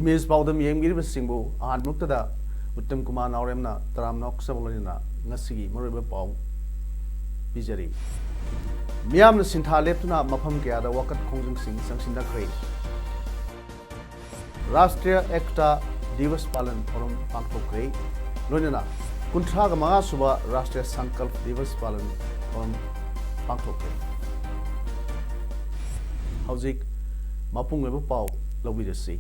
Image Baudam Yamgiri Singbo, Ahad Muktada, Uttam Kumar Nauremna, Taram Nok Savolina, Nasigi, Muriba Pau, Bijari. Miam Sinta Leptuna, Mapam Gada, Wakat Kongjung Sing, Sansinda Kray. Rastria Ekta, Divas Palan, Forum Pankto Kray, Lunina, Kuntraga Mahasuba, Rastria Sankalp, Divas Palan, Forum Pankto Kray. Howzik, Mapung Level Pau, Lovida Sea.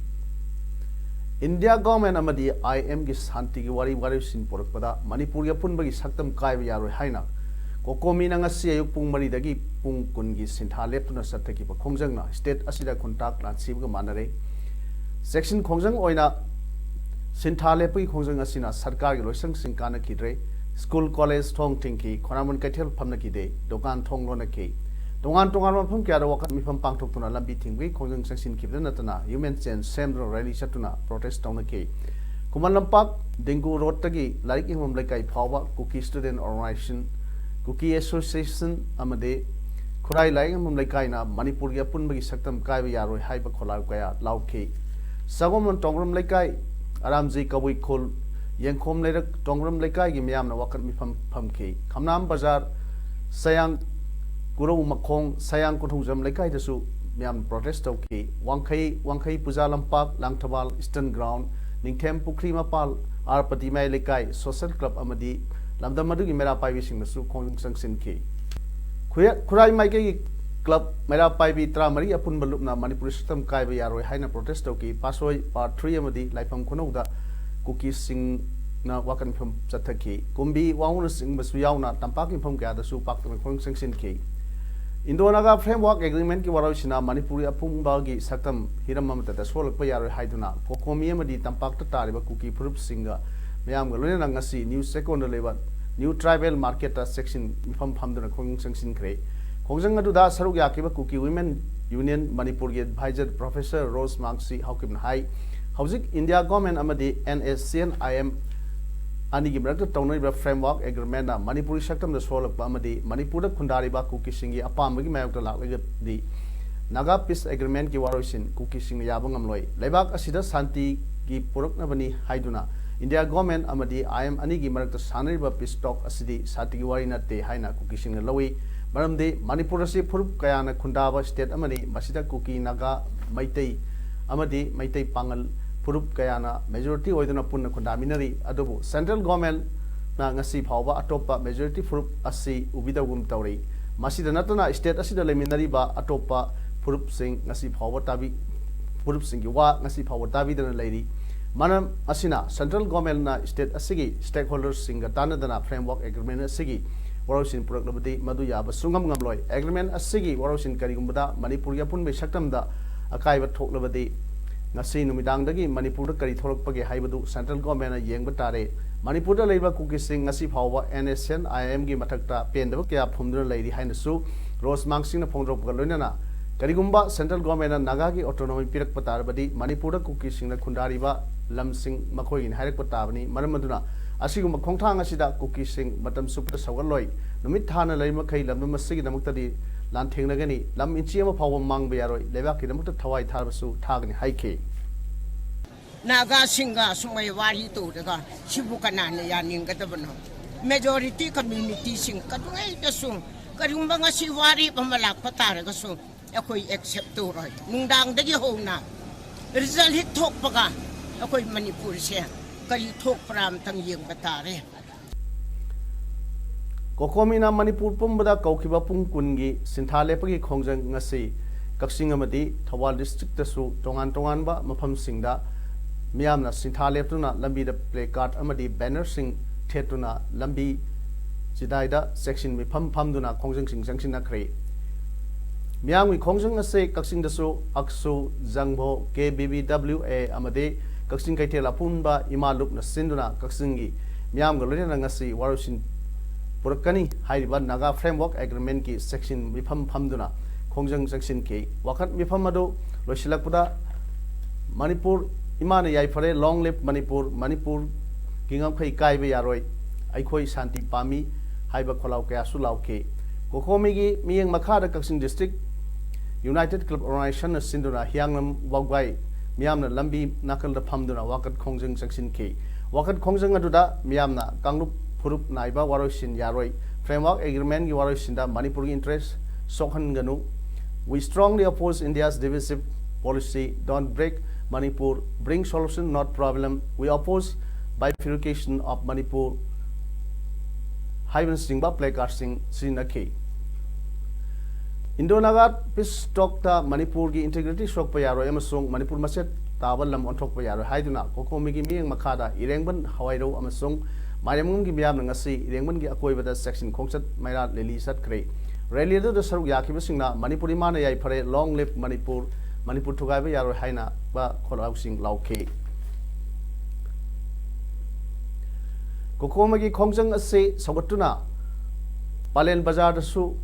India government amadi IM gi santi gi wari sin porak pada Manipur ya pun bagi saktam kai bi yaro haina kokomi na ngasi ayuk pung mari dagi pung kun gi sintha leptuna sathaki pa khongjang na state asida contact lan sib ga manare section khongjang oina sintha lepi khongjang asina sarkar gi loisang sing kana kidre school college thong tingki khonamun kaithel phamna ki de dokan thong lona ki Dongan mafam kya wakat mifam pangtok tuna lambi tingwi kongjang sangsin kibda natana human change semro rally satuna protest tauna ke kuman lampak dengu road tagi larik ingmam laikai phawa cookie student organization cookie association amade khurai lai ingmam laikai na manipur ya punbagi saktam kai yaroi haiba kholar kaya lauke sagomon tongrom laikai aramji kabui khol yengkhom lerak tongrom laikai gi myam na wakat mifam phamke khamnam bazar sayang Guru Makong Sayang Kuthungjam Laikai Dasu Miam protest Toki Wangkai Puja Lampak Langtabal Eastern Ground Ningthem Pukri Mapal Arpati Mai Laikai Social Club Amadi Lamdamadu Mera Pai Wishing Nasu Kong Sangsin Ki Kurai Mai Club Mera Pai Vitra Maria Pun Balupna Manipur System Kai Yaro Haina protest Toki Pasoi Part 3 Amadi Laipam Kunoda Cookies Sing na wakan from Sataki Kumbi Wang Sing Basuyana Tampaking from Gadasu Pak Kong Sangsin Ki Indonaga framework agreement ki warosina Manipuri apung bagi saktam hiramamata da solak pa yaro haiduna kokomi amadi tampak ta tariba cookie proof singa mayam galone ngasi new second level new tribal market section mifam phamduna khong sangsin kre khongjang adu da saruk yakiba cookie women union Manipur ge advisor professor Rose Mangsi haukim hai hauzik India government amadi NSCN IM Ani Gibrak Tony framework agreement na Manipuri Shaktam the Solak Pamadi, Manipur Kundariba Cookie Singi, Apamagi Mayaka the Naga Peace Agreement Giwarosin, Cookie Sing Yabungam Loy, Lebak Asida Santi Gi Puruk Nabani Haiduna, India government Amadi, I am Anigi Marak Sanriba Peace Talk Asidi, Satiwari Nate, Haina Cookie Sing Lowy, Madam de Manipurasi Puruk Kayana Kundava State Amadi, Masida Cookie Naga Maitei Amadi, Maitei Pangal. Purup Kayana majority oiduna punna kondaminari adubu central government na ngasi phawba atopa majority purup asi ubida gum tawri masida natana state asida leminari ba atopa purup sing ngasi phawba tabi purup sing wa ngasi phawba tabi dana leiri manam asina central government na state asigi stakeholders singa tanadana framework agreement asigi warosin purak labadi madu yaba sungam ngamloi agreement asigi warosin karigumbada manipur ya punbe saktamda akaiba thok labadi Nasi Numidangdagi, Manipur Kari Tholokpagi Haibadu, central government Yang Batare, Manipur Labor Cookie Sing, Nasi Power, NSN, IM Gi Matakta, Pendakia, Pumdra Lady Hinasu, Rose Mangsing, Pondrop Galunana, Karigumba, central government Nagagi Autonomy Pirak Patarbadi, Manipur Cookie Sing, Kundariba, Lamsing, Makoi in Harik Patavani, Maramaduna, Asigum Kongtang Asida, Cookie Sing, Matam Super Sagaloi, Numitana Lama Kai, Lamasi, Namutadi. Lanting Nagani, Lam Inchiam Power Mang Biaroi, Levaki, the Muta Tawai Tarbasu, Tagni Haike. Naga Singa, Sumayari to the God, Shibukanan, Yaning Gatabano. Majority community sing Katway the Sung, Karumbanga Siwari, Pamalak Pataragasum, Akoi accept to right. Nundang the Yehona. Result hit talk Paga, Akoi Manipursia, Kari talk from Tangyang Batare. Kokomina Manipur Pumbada Kokiba Punkungi, Sintalepagi Kongjang Ngasi, Kaksingamadi, Tawal district the Su, Tonganba, Mapam Singda, Miamna, Sintaleptuna, Lambi the placard Amadi, Banner Sing, Tetuna, Lambi, Jidaida, section Mipam Pamduna, Kongjang Sing Sanction Nakre. मियाम की खोंजंग असे कक्सिंग दसु अक्सु जंगभो KBBWA अमदे Kakching कैथेल अपुनबा इमालुक न सिंदुना कक्सिंग की मियाम ग लोइना ngasi warusin पुरकनी हाइबा नागा फ्रेमवर्क एग्रीमेंट की सेक्शन मिफम फमदुना खोंजंग सेक्शन के वखत मिफम अदो लोइसिलकपुदा मणिपुर इमान याइफरे लॉन्ग लिव मणिपुर किंगम खै कायबे यारोय अखोई शांति पामी हाइबा खोलाव कयासु लावके कोकोमीगी मियंग मखादा Kakching district united club organization सिंदुना हियांगनम वागवाई मियामना लंबी नाकल द फमदुना वाकत खोंजंग सेक्शन के वाकत खोंजंग अदुदा मियामना कांगलुप फुरुप नाइबा वारोसिन यारोय फ्रेमवर्क एग्रीमेंट की वारोसिन दा मणिपुर की इंटरेस्ट सोखनगनु we strongly oppose India's divisive policy don't break Manipur, bring solution not problem. We oppose bifurcation of Manipur. Hyven Singba Plekar Singh Sinake. Indo-Nagat peace talk ta Manipur ki integrity shock payaro amasung Manipur maset tabalam on talk payaro haiduna kokomi ki miyang makada irengban hawairo amasung mayamung ki miyam ngasi irengban ki akoibada section khongsat maira leli sat kre. Rally da saruk yakibasingna Manipuri mana yai phare long live Manipur Tugai Yaro Haina ba Kholausing Lauke. Kokomagi Kongjang Ase Sabatuna Palen Bazar the Su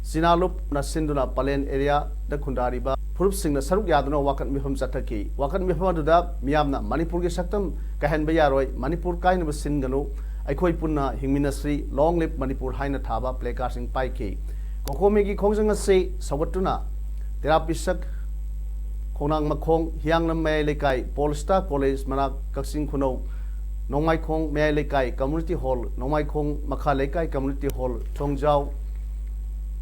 Sinalup Nasinduna Palen area the Kundariba Purup Sing the Saruk Yadano Wakan Mihum Sataki Wakan Mihumada Miamna Manipur Saktam Kahan Bayaroi Manipur Kain of Singano Aikoi Puna Himinasri Long Lip Manipur Haina Taba Plekasing Paike Kokomagi Kongjang Ase Sabatuna Terapisak Konang Makong Hiangnam May Lekai Polestar College Manak Kaksing Kuno Nongmai Kong May Lekai Community Hall Nongmai Kong Makha Lekai Community Hall Tongjau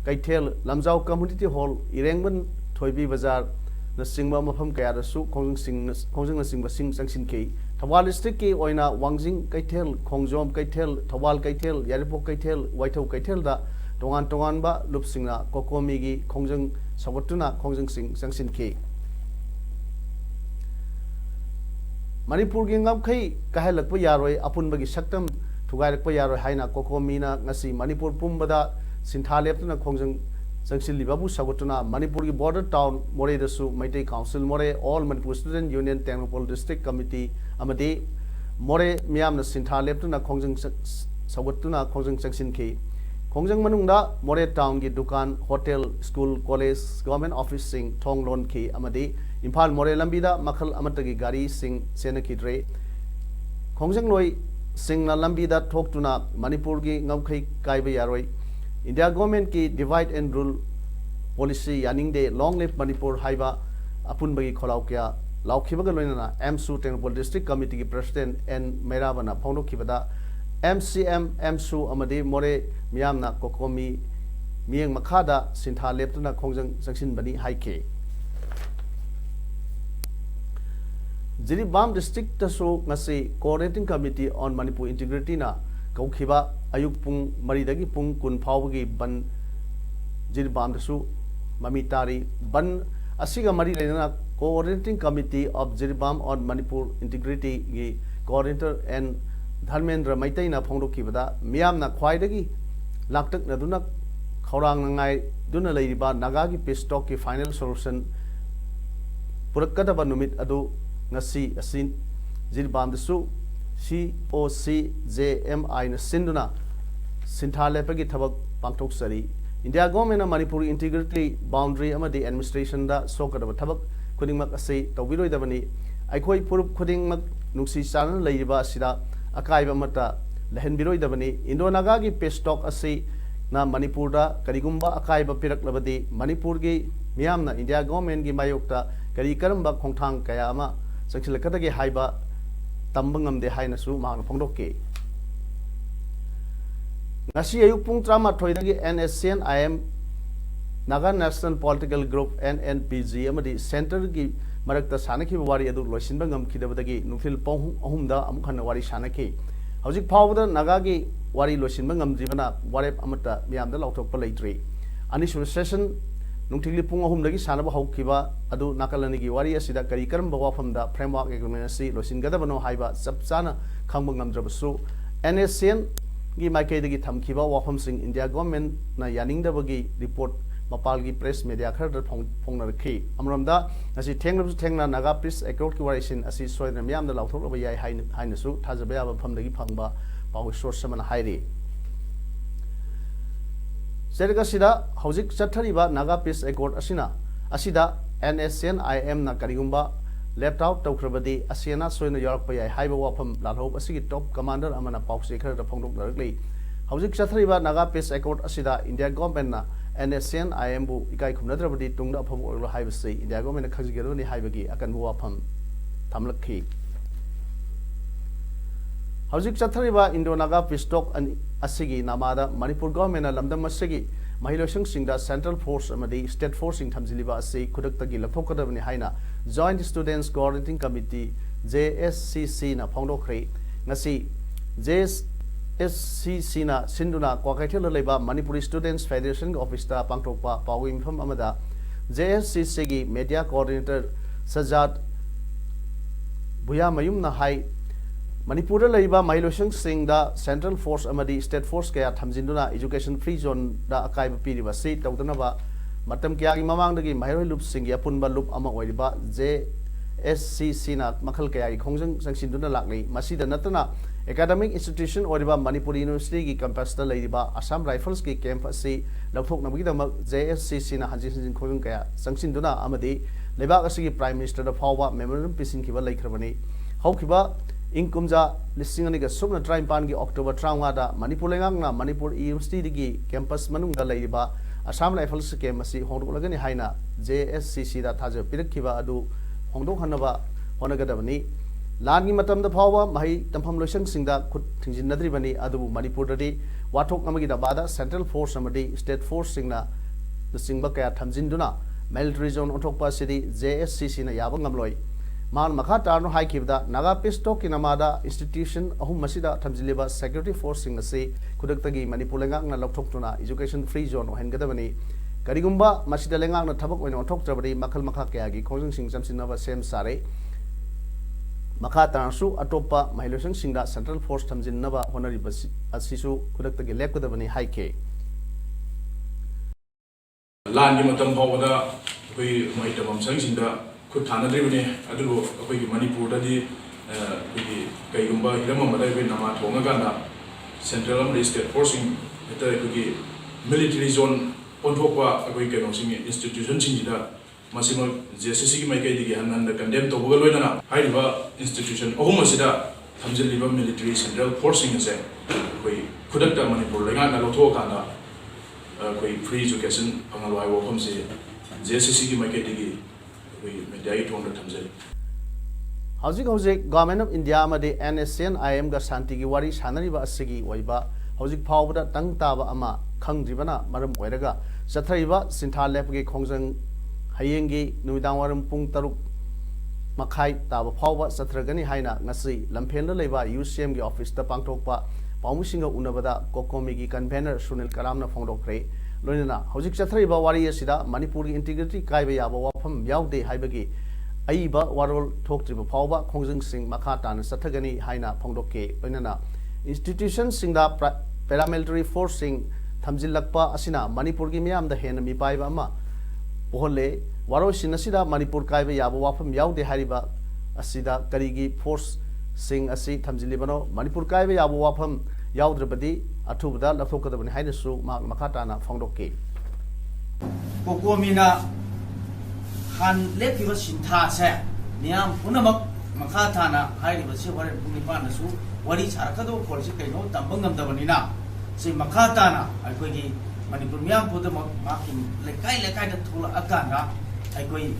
Kaitel Lamjau Community Hall Irengban Toibi Bazar the Singba Mafam Kaya Su Kongjang Sing Basing Sanction K Tawal District K Oina Wangjing Kaitel Kongjom Kaitel Tawal Kaitel Yaripo Kaitel Waito Kaitel da Tongan Ba Lupsingna Kokomigi Kongjang Sabatuna Kongjang Sing Sanction K Manipur ki ngam khai kahelakpa yaroi apunbagi saktam thugairikpa yaroi haina kokomina ngasi Manipur pumbada sinthaleptuna khongjang sangsillibabu sagotuna Manipur ki border town More dasu Maitai Council More all Manipur Student Union Tengpol District Committee amade More miyamna sinthaleptuna khongjang sagotuna khongjang sangsin ke khongjang manungda More town ki dukan hotel school college government office sing thong lon ke amade Impal More Lambida Makal Amatagi Gari Sing Senakidre Kongjang Loi Sing na Lambida talk to na Manipur ki Ngamkai Kaiba Yaroi India government ki divide and rule policy yaning de long live Manipur Haiba Apun Bagi Kholaukia Laukibaga Loina MSU Tengpol District Committee ki President and Merabana Pondo Kibada MCM MSU Amade More Miyamna Kokomi Miyang Makada Sintha Leptuna Kongjang Sakshin Bani Haike Jiribam district taso ngasi coordinating committee on Manipur integrity na kaukhiba ayuk pung maridagi pung kun phawgi ban Jiribam tasu mamitari ban asiga mari lena coordinating committee of Jiribam on Manipur integrity gi coordinator and Dharmendra Maitai na phongdo kibada miyam na khwaidagi laktak na duna khorang ngai duna leiriba nagagi peace talk ki final solution purakada ba numit adu ngasi asin Jiribam dasu COCJMI na sinduna sinthalepagi thabak pangthok sari India government na Manipur integrity boundary amadi administration da sokadaba thabak khudingmak ase tawbiroi dabani aikhoi purup khudingmak nungsi chanan leiba sida akaiba mata lehenbiroi dabani Indo-Naga gi peace talk ase na Manipur da karigumba akaiba pirak labadi Manipur gi miyamna India government gi mayokta kari karamba khongthang kaya ama Saksilakatagi haiba tambangam de hainasu mahang phongdoke ngasi ayuk pung trama thoidagi NSCN IM Naga National Political Group NNPG amadi center gi marakta sanaki wari adu loisinba ngam khidabadagi nufil pong ahumda amkhana wari sanaki hojik phawda Naga gi wari loisinba ngam jibana warep amata miyamda lauthokpa leitri anisur session Nungtili pung ahum lagi sana ba haukiba adu nakalani gi wari asida kari karam bawa famda framework agreement si losin gada bano haiba sabsana khangbang ngamdrabasu NSCN gi maikai dagi thamkiba wafam sing India government na yaning da bagi report mapal gi press media khar da phongna rakhi amramda asi thengna naga peace accord ki warisin asi soidna myam da lauthok ba yai haina su thajaba ya ba phamdagi phangba paw source man hairi serga sida hojik chathari ba naga peace accord asida NSCN-IM na karigumba laptop tawkrabadi asiana soina yorak pa yai haiba wafam lalhob asigi top commander amana pawse khar da phongdok darakli hojik chathari ba naga peace accord asida India government na NSCN-IM bu ikai khumnadrabadi tungna apham oilo haiba sei India government na khajigero ni haibagi akan bu wafam thamlakhi hojik chathari ba Indo Naga peace talk asigi namada Manipur government na lamdam asigi mahilosang singda central force amadi state force sing thamjiliba asi khudaktagi laphokadabani haina joint students coordinating committee JSCC na phongdokhre ngasi JSCC na sinduna kwakaithel leba Manipuri students federation office ta pangthokpa pawi mpham amada JSCC gi media coordinator Sajad Buyamayum na hai Manipur laiba mahilosang singda central force amadi state force kaya thamjinduna education free zone da akaiba piriba si tawdanaba matam kya gi mamangdagi mahiloi loop singya punba loop ama oiriba JSCC na makhal kaya gi khongjang sangsinduna lakni masida natana academic institution oiriba Manipur University gi campus ta laiba Assam Rifles gi camp asi laphok namagi dama JSCC na hanjin khongjang kaya sangsinduna amadi lebak asigi prime minister da phawa memorandum pisin kiba laikhrabani haukiba Inkumja listing ga sumna try pan gi October traunga da Manipur lengang na Manipur University gi campus manung da leiba Assam Rifles ke masi hongdok lagani haina JSCC da thaja pirakhiba adu hongdok hanaba honagadabani lan gi matam da phawa mai tampham loisang singda khut thingjin nadri bani adu Manipur dadi wathok amagi da bada central force amadi state force singna the singba kaya thamjinduna military zone othokpa city JSCC na yaba ngamloi man makha tarno hai kibda naga peace talk kinamada institution ahum masida thamjiliba security force sing ase khudaktagi Manipur lengang na lokthokna education free zone ohengadabani karigumba masida lengang na thabak oina othoktrabadi makhal makha kaya gi khongjang sing chamsinaba sem sare makha tarsu atopa mahilosang singda central force thamjinnaba honariba asisu khudaktagi lepkadabani haike lan gi matam phawada koi mai tabam sangsingda खुद थाना द्रिबने अदुलो अखोई मणिपुर ददी अखोई कईगुंबा Hiram अमदा अखोई नमा थोंगागाना central अमरी state forcing हेता अखोई military zone ओंथोकवा अखोई कैनोसिंग institution सिंजिदा मसिमो JCC की माइकई दिगी हनन कंडेम तोबगा लोइना हाइरिबा इंस्टीट्यूशन अहुम असिदा थमजिलिबा मिलिटरी सेंट्रल फोर्सिंग से अखोई खुदकता मणिपुर लेंगा लोथोकाना अखोई फ्री एजुकेशन फंगलवाई वफम से जेसीसी की माइकई दिगी Hojik Government of India amadi NSCN-IM ga shanti gi wari sanariba asigi waiba hojik phawbada tang taba ama khangdribana maram oiraga chathariba sintha lepgi khongjang hayengi numidang waram pung 6 makhai taba phawba chatragani haina ngasi lamphenla leiba UCM gi office ta pangthokpa paumusinga unabada kokomi gi convener Sunil Karamna phongdokre loinana hojik chathariba wari asida Manipur gi integrity kaiba yaba wafam yaude haibagi aiba warol thoktriba phawba khongjang sing makha tan sathagani haina phongdokke loinana institution singda paramilitary force sing thamjilakpa asina Manipur gi miyam da hen mi paiba ama bohle waro sinasida Manipur kaiba yaba wafam yaude hariba asida karigi force sing asi thamjilibano Manipur kaiba yaba wafam yaudrebadi athubda lathokadabani haina su makha tana phongdokke kokomina han lekiba sintha se niam punamak makha thana hairiba se ware punipan su wari charakado polisi kaino tambangam dabanina se makha tana aikogi Manipur miam pudamak makin lekai da thula akana aikoi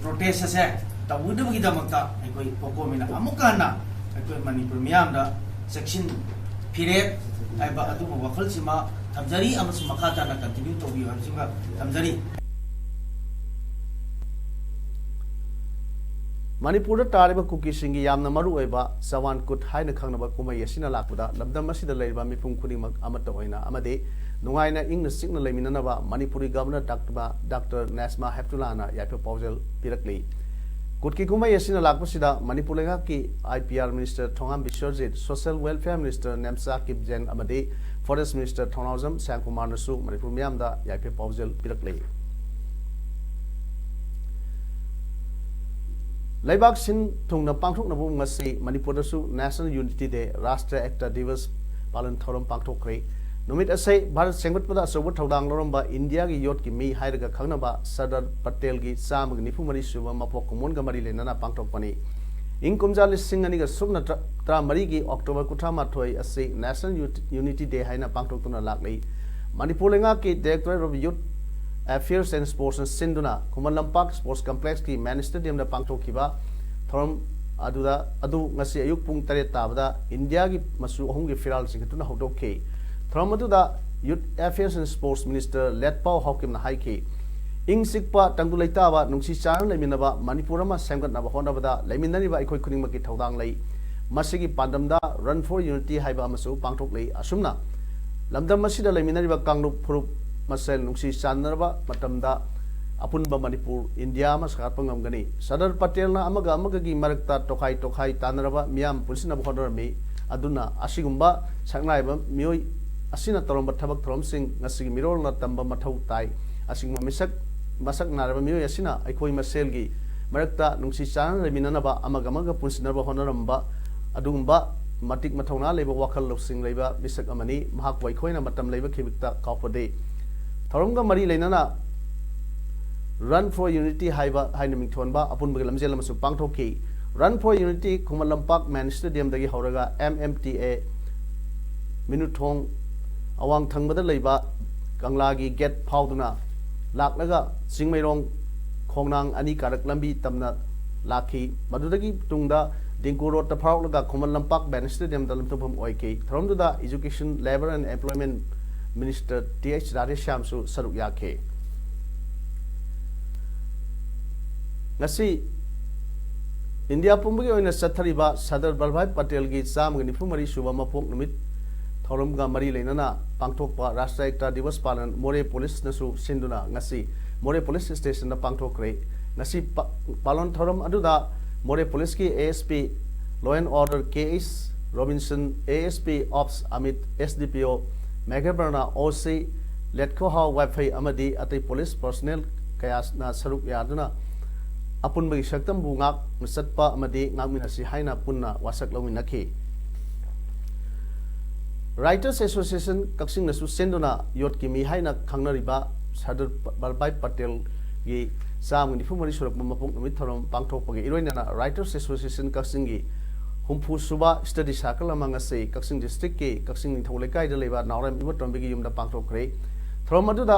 protest se tawudabagi damakta aikoi kokomina amukana aikoi Manipur miam da section period aiba adu wakal sima tamjari amas makha tana continue to bi harsinga tamjari Manipur tariba kuki singi yamna maru oiba sawan kut haina khangnaba kumai asina lakpuda labdam asida leiba mipum khudingmak amata oina amade nungaina ingna singna leiminanaba Manipuri governor Dr. Nesma Heptulana yape paujal pirakli कुटकी कुमाई असिना लाकपसिदा मणिपुर लेंगा की IPR minister Thongam Biswajit social welfare minister Nemcha Kipgen अमदी forest minister Thounaojam Shyamkumar नसु मणिपुर मियामदा याइफे पाउजल पिरकले लेबाक सिन थुंगना पांथोकनबु ngasi मणिपुर दसु नेशनल यूनिटी डे राष्ट्रीय एकता दिवस पालन थौरम पांथोकरे नुमित असै भारत सेंगुटपदा असौब थौदांग लौरंबा इंडिया की योट की मी हाइरगा खंगनबा सरदार पटेल की चाम निफुमरी सुब मपोक कुमोन गमरी लेना पांथोकपनी इंग कुमजा लिसिंग अनिगा सुबना त्रा मरी की अक्टोबर कुठा माथोय असै नेशनल यूनिटी डे हाइना पांथोकतुना लागलै मणिपुर लेंगा की director of youth affairs and sports सिंधुना Khuman Lampak sports complex main मैन स्टेडियम दा पांथोकिबा थौरम अदु ngasi ayuk pung 8 tabada India की मसु अहुम की फिराल सिंगतुना हौदोखे थौरम अदुदा youth affairs and sports minister Letpao Haokip हाइके इंग सिकपा तंगु लेताबा नुंसी चारन लेमिनबा मणिपुर मा सेंगतनाबा होनबदा लेमिनरिबा अखोय खुनिंगमकी थौदांग लै मसिगी पांडमदा रन फॉर यूनिटी हाइबा अमसु पांथोक लै असुमना लमदम मसिदा लेमिनरिबा कांगलुप फुरुप मसेल नुंसी चानरबा मतमदा अपुनबा मणिपुर इंडिया मा सकापंगमगनी सरदार पटेल ना अमगा की मरकता टोखाई तानरबा मियाम पुलिसना होनरमी अदुना असिगुंबा सकनाइबा मियोय असिना तोरंबा थबक थोरमसिंग ngasi मिरोलना तंबा मथौ ताई असिंगमा मसक नारबा मियोय असिना अखोय मसेलगी मरकता नुंसी चान लेमिननबा अमगा पुलिसनबा होनरम्बा अदुगुंबा मटिक मथौना लेबा वाखल लौसिंग लेबा मिसक अमनी महाक वाइखोयना मतम लेबा खिबिकता काफदे थोरमगा मरी लेनना रन फॉर यूनिटी हाइबा हाइना मिथोनबा अपुनबगे लमजेल अमसु पांथोकी run for unity Khuman Lampak main stadium दगी हौरगा MMTA मिनुथोंग अवांग थंगबदा लेबा कंगलागी गेट फाउदुना लाकलगा चिंगमैरोंग खोंगनांग अनी कारक लंबी तमना लाखी मदुदगी तुंगदा दिंकु रोड ता फाउलगा खुमल लंपाक मैन स्टेडियम दा लमथोफम ओइके थरमदुदा education labour and employment minister TH राधेश्यामसु सरुक याखे ngasi India pumbagi oina sathariba Sardar Vallabhbhai Patel gi cham निफुमरी सुबा मपोक नुमित थौरमगा मरी लेनना पांथोकपा राष्ट्रीय एकता दिवस पालन मोरे पुलिस नसु सिंधुना ngasi मोरे पुलिस स्टेशन दा पांथोकरे ngasi पालन थौरम अदुदा मोरे पुलिस की ASP law and order KS Robinson ASP Ops Amit SDPO Megabarna OC लेटको हाउ वाइफाई अमदी अतै पुलिस पर्सनल कयासना सरुक यादुना अपुनबगी शक्तम बुंगाक मसत्पा अमदी ngakminasi haina punna wasak lawinakhi writers association Kakching नसु सेंदुना योट की मी हाइना खंगनरिबा सरदार वल्लभभाई पटेल की चाम निफुमरी सुरक मपुक नुमित थरम पांथोकपगे इरोइना राइटर्स एसोसिएशन कक्सिंग की हुमफु सुबा स्टडी सर्कल अमंगसे कक्सिंग डिस्ट्रिक्ट के कक्सिंग निथौ लेकाय द लेबा नावरम इबतोंबगी युमदा पांथोकरे थरम अदुदा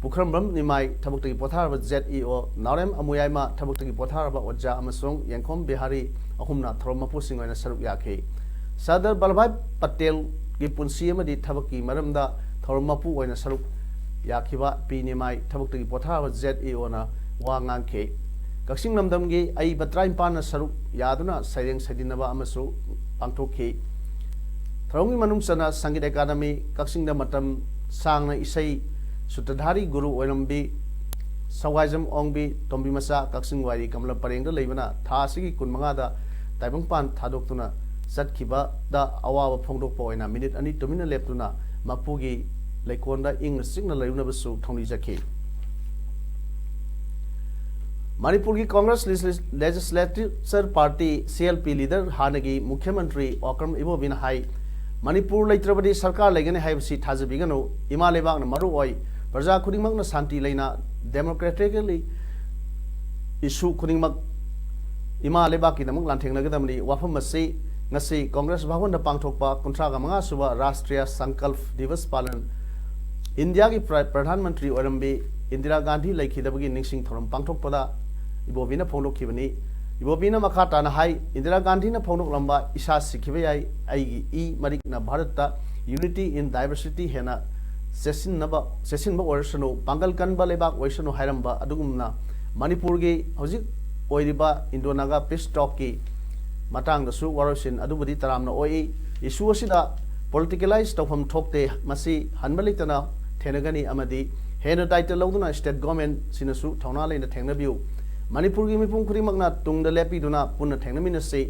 पुखरमब्रम निमाय थबक्तगी पोथारबा ZEO नावरम अमुयाइमा थबक्तगी पोथारबा ओजा अमसोंग यंखोम बिहारी अहुमना थरम मपुसिंग ओइना सरुक याखे सरदार वल्लभभाई पटेल की पुंसी अमदी थबक्की मरमदा थरम मपु ओइना सरुक याखिबा पी निमाय थबक्तगी पोथारबा ZEO ना वा nganखे कक्सिंग लमदमगी आई बत्राइम पाना सरुक यादुना सैरेंग सैदिनबा अमसु पांथोखी थरमगी मनुंगसना संगीत अकादमी कक्सिंग दा मतम सांगना इसै सुतधारी गुरु ओइरमबी सवाइजम ओंगबी तोंबी मसा कक्सिंग वारी कमला परेंग दा लेबना थासिगी 15 दा ताइबंगपान थादोक्तुना चटखिबा दा अवाब फोंदोकपा ओइना मिनिट अनि तुमिना लेपतुना मपुगी लेकोंदा इंग सिंगना लेउनबसु थौनी जखे मणिपुर की Congress legislature party CLP leader हानगी मुख्यमंत्री ओक्रम इबोबिन हाई मणिपुर लेत्रबदी सरकार लेगने हाइबसी थाजबिगनो इमा लेबागन मरु ओइ प्रजा खुदिमकना शांति लेना डेमोक्रेटिकली इशू खुदिमक इमा लेबाकी नमक लांथेंगनगदमनि वाफम मसे ngasi कांग्रेस भवन दा पांथोकपा 35 सुबा राष्ट्रीय संकल्प दिवस पालन इंडिया की प्रधानमंत्री ओरमबी इंदिरा गांधी लेखिदबगी निंगसिंग थोरम पांथोकपदा इबोबिना फोंदोखिबनी इबोबिना मखाताना हाई इंदिरा गांधी ना फोंदोकलंबा इसा सिखिबे याई आईगी ई मरिकना भारतता यूनिटी इन डाइवर्सिटी हेना सेसिनबा ओरसनो पांगल कनबा लेबाक ओइसनो हायरंबा अदुगुमना मणिपुर की हौजिक ओइरिबा इंडोनागा पीस टॉक की matangdasu warosin adubudi taramna oi issue asida politicalize tawfam thokte masi hanbalitana thenagani amadi hena title loduna state government sinasu thauna leina thengnabiu Manipur की मिपुंग खुदिमकना तुंग the लेपिदुना पुनः थेंगनमिनसे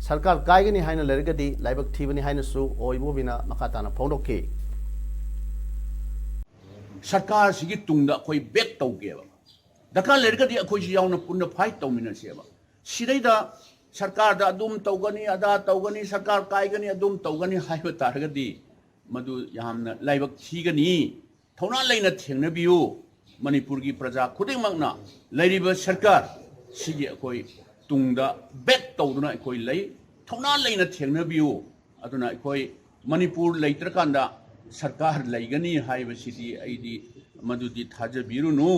सरकार कायगनी हाइना लेरगदी लाइबक थीबनी हाइनसु ओइबोबिना मखाताना फोंदोके सरकार सिगी तुंगदा कोई बैक तौगेबा दरकार लेरगदी अखोई यावना पुनः फाइट तौमिनसेबा सिदैदा सरकार दा अदुम तौगनी अदा तौगनी सरकार कायगनी अदुम तौगनी हाइबा तारगदी मधु यामना लाइबक थीगनी थौना लेना थेंगनबियु मणिपुर की प्रजा खुदिमकना लेरिबा सरकार सिगी अखोई तुंगदा बैक तौदुना अखोई लई थौना लेना थेंगनबियु अदुना अखोई मणिपुर लेत्रकांदा सरकार लेगनी हाइबसिदी आइदी मधुदी थाजबिरुनु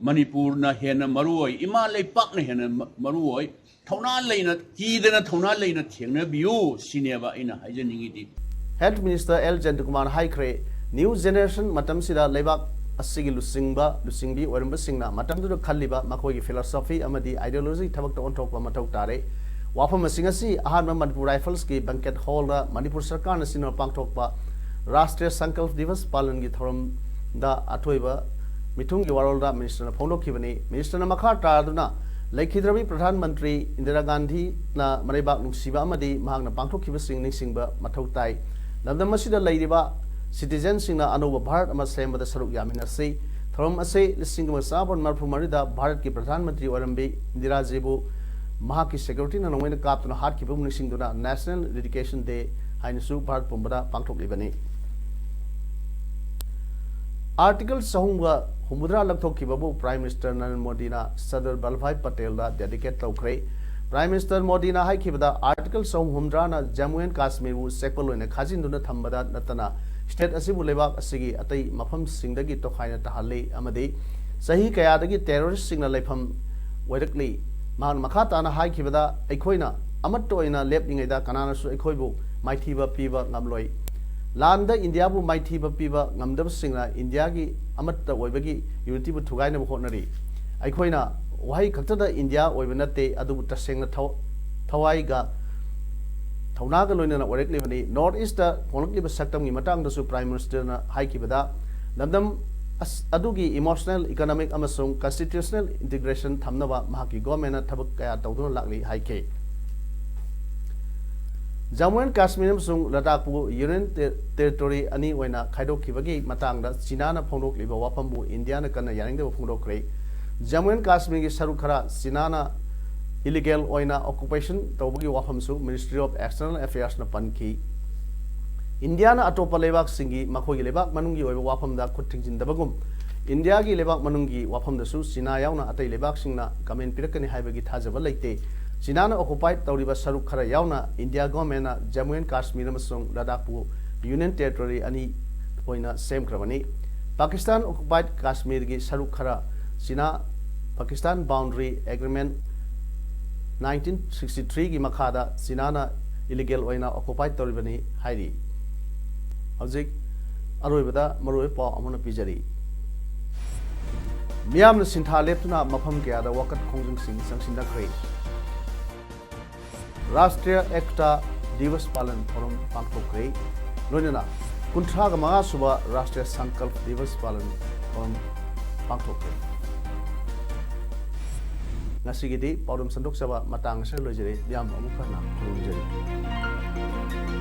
मणिपुर ना हेना मरुओय इमा लेपाकना हेना मरुओय थौना लेना कीदना थौना लेना थेंगनबियु सिनेबा इना हाइजनिंगिदी हेल्थ मिनिस्टर एल जयंतकुमार हाइख्रे न्यू जेनरेशन मतमसिदा लेबाक असिगी लुसिंगबी ओरंबसिंगना मतमदुदा खल्लिबा मखोगी फिलोसॉफी अमदी आइडियोलॉजी थबकता ओंथोकपा मथौ तारे वाफम असिंग असि अहानबा मणिपुर राइफल्स की बैंकेट हॉल दा मणिपुर सरकार न सिनो पांगथोकपा राष्ट्रीय संकल्प दिवस पालन की थौरम दा अथोइबा मिथुंगी वारोलदा मिनिस्टर न फोंदोखिबनी मिनिस्टर न मखा तारदुना लेखिद्रबी प्रधानमंत्री इंदिरा गांधी न मरेबाक नुसिबा अमदी महांगना पांगथोखिबसिंग निसिंगबा मथौ ताई लमदम मसिदा लेरिबा सिटीजन सिंह अनोब भारत अमा सेमबदा सरुक यामिनसी थौरम असे लिसिंग मसाबन मरफुमरिदा भारत की प्रधानमंत्री ओरंबी इंदिरा जीबू महाकी सिक्योरिटी न नोंगैना कापतुना हाटखिबु निसिंगदुना नेशनल डेडिकेशन डे हाइनसु भारत पुंबदा पांगथोकलिबनी आर्टिकल सहूंगा हुमुद्रा लंथोखिबबु प्राइम मिनिस्टर नरेंद्र मोदी ना सरदार वल्लभभाई पटेल दा डेडिकेट तौखरे प्राइम मिनिस्टर मोदी ना हाइखिबदा आर्टिकल सहूं हुमद्रा ना जम्मू एंड कश्मीर बु सेक्पल ओइना खाजिनदुना थंबदा नतना स्टेट असिबु लेबाक असिगी अतै मफम सिंगदगी तोखाइना तहल्ली अमदी सही कयादगी टेररिस्ट सिंगना लेफम ओइरकली मान मखा ताना हाइखिबदा अखोइना अमत्त ओइना लेपनिङैदा कनानासु अखोइबु माइथीबा पीबा ngamloi लांदा इंडिया बु माइथीबा पीबा ngamdab सिंगना इंडिया की अमत्त ओइबगी यूनिटी बु थुगाइना होनरी अखोइना वहाई खक्तदा इंडिया ओइब नते अदुबु तसेंगना थवाइगा थौनागा लोइना ओरेक्लिबनी नॉर्थ ईस्ट फोनक्लिबा सक्तमगी मतांगदसु प्राइम मिनिस्टर ना हाइकिबदा लमदम अदुगी इमोशनल इकोनॉमिक अमसुंग कॉन्स्टिट्यूशनल इंटीग्रेशन थमनबा महाकी गवर्नमेंट थबक कया तौदुना लाकली हाइके जम्मू एंड काश्मीर अमसुंग लद्दाखबु यूनियन टेरिटोरी अनि ओइना खाइदोखिबगी मतांगदा चीनाना फोंदोक्लिबा वाफमबु इंडियाना कन्ना यारिंगदबु फोंदोक्रे जम्मू एंड काश्मीर की सरुक खरा चीनाना इलीगल ओइना occupation तौबगी वाफमसु ministry of external affairs न पनकी इंडिया ना अटोपा लेबाक सिंगी मखोगी लेबाक मनुंगी ओइबा वाफमदा खुथिंजिनदबगुम इंडिया की लेबाक मनुंगी वाफमदसु चीना यावना अतै लेबाक सिंगना कमेंट पिरकनी हाइबगी थाजबा लेते चीना ना ऑक्युपाइड तौरिबा सरुक खरा यावना India government Jammu and Kashmir अमसुंग लद्दाखबु यूनियन टेरिटोरी अनि ओइना सेमख्रबनी पाकिस्तान ऑक्युपाइड काश्मीर की सरुक खरा चीना पाकिस्तान बाउंड्री एग्रीमेंट 1963 की मखादा चीनाना इलीगल ओइना ऑक्युपाइड तौरिबनी हाइरी हजिक अरोइबदा मरोइ पाव अमना पिजरी मियामना सिंथा लेपना मफम कयादा वकत खोंजंग सिंह संसिंदखै राष्ट्रीय एकता दिवस पालन थोरम पांगथोखै लोइना 35 सुबा राष्ट्रीय संकल्प दिवस पालन theorem पांगथोखै ngasi gidi paudum sandok saba matang se lojere yam amu kana khulunjeri